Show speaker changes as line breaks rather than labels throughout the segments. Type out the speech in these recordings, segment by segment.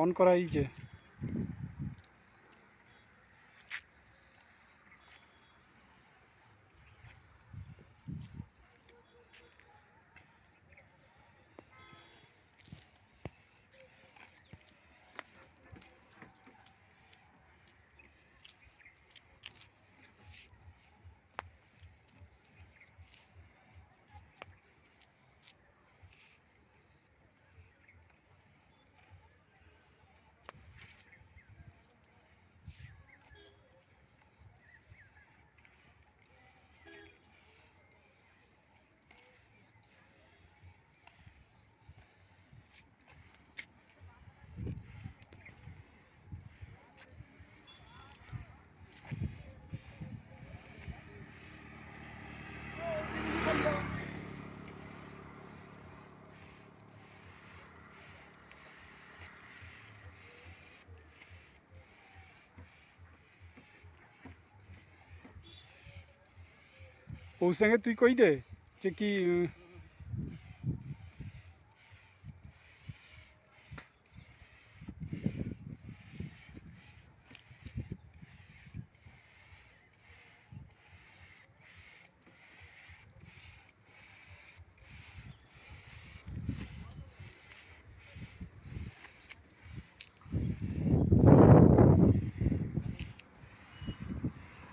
On করা হয়েছে। ওর সঙ্গে তুই কই দে যে কি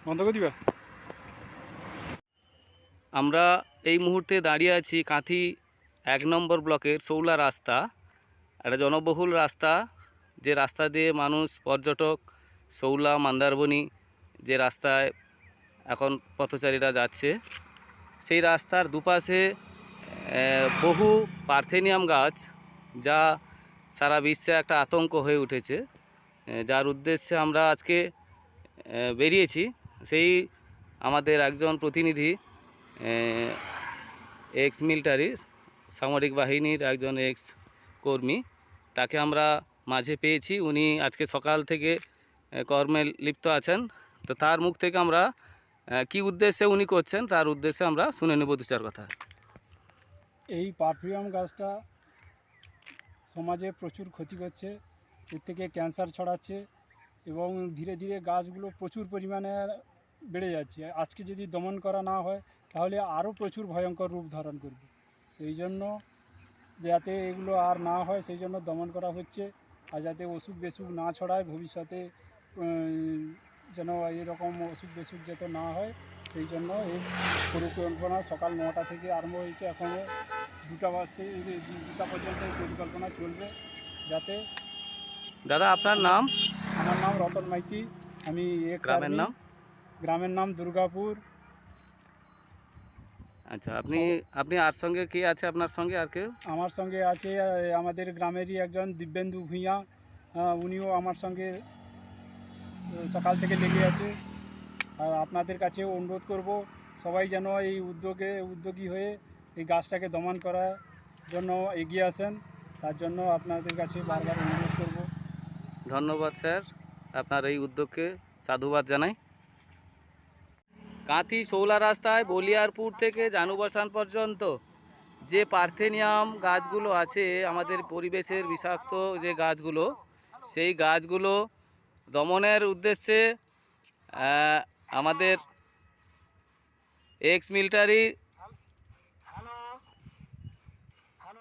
বন্ধ করে দিবা।
আমরা এই মুহূর্তে দাঁড়িয়ে আছি কাঁথি 1 নম্বর ব্লকের শৌলা রাস্তা, একটা জনবহুল রাস্তা, যে রাস্তা দিয়ে মানুষ পর্যটক শৌলা মন্দারমণি যে রাস্তায় এখন পথচারীরা যাচ্ছে, সেই রাস্তার দুপাশে বহু পার্থেনিয়াম গাছ, যা সারা বিশ্বে একটা আতঙ্ক হয়ে উঠেছে, যার উদ্দেশ্যে আমরা আজকে বেরিয়েছি। সেই আমাদের একজন প্রতিনিধি, এক্স মিলিটারি সামরিক বাহিনীর একজন এক্স কর্মী, তাকে আমরা মাঝে পেয়েছি। উনি আজকে সকাল থেকে কর্মে লিপ্ত আছেন। তো তার মুখ থেকে আমরা কি উদ্দেশ্যে উনি করছেন তার উদ্দেশ্যে আমরা শুনে নেব দু চার কথা।
এই পারফিউম গাছটা সমাজে প্রচুর ক্ষতি করছে, এর থেকে ক্যান্সার ছড়াচ্ছে এবং ধীরে ধীরে গাছগুলো প্রচুর পরিমাণে বেড়ে যাচ্ছে। আজকে যদি দমন করা না হয় তাহলে আরও প্রচুর ভয়ঙ্কর রূপ ধারণ করবে। এই জন্য যাতে এগুলো আর না হয় সেই জন্য দমন করা হচ্ছে, আর যাতে অসুখ বেসুখ না ছড়ায় ভবিষ্যতে, যেন এরকম অসুখ বেসুখ যাতে না হয় সেই জন্য এই পরিকল্পনা সকাল 9টা থেকে আরম্ভ হয়েছে, এখনও 2টা পর্যন্ত এই পরিকল্পনা চলবে। যাতে
দাদা আপনার নাম?
আমার নাম রতন মাইতি, আমি
গ্রামের নাম?
গ্রামের নাম দুর্গাপুর।
আচ্ছা, আপনি আর সঙ্গে কে আছে আপনার সঙ্গে? আর কেউ?
আমার সঙ্গে আছে আমাদের গ্রামেরই একজন দিব্যেন্দু ভূঁইয়া, উনিও আমার সঙ্গে সকাল থেকে লেগে আছে। আর আপনাদের কাছেও অনুরোধ করব সবাই যেন এই উদ্যোগী হয়ে এই গাছটাকে দমন করার জন্য এগিয়ে আসেন, তার জন্য আপনাদের কাছে বারবার অনুরোধ করব।
ধন্যবাদ স্যার, আপনার এই উদ্যোগকে সাধুবাদ জানাই। কাঁথি শৌলা রাস্তায় বলিয়ারপুর থেকে জানুবসান পর্যন্ত যে পার্থেনিয়াম গাছগুলো আছে, আমাদের পরিবেশের বিষাক্ত যে গাছগুলো, সেই গাছগুলো দমনের উদ্দেশ্যে আমাদের এক্স মিলিটারি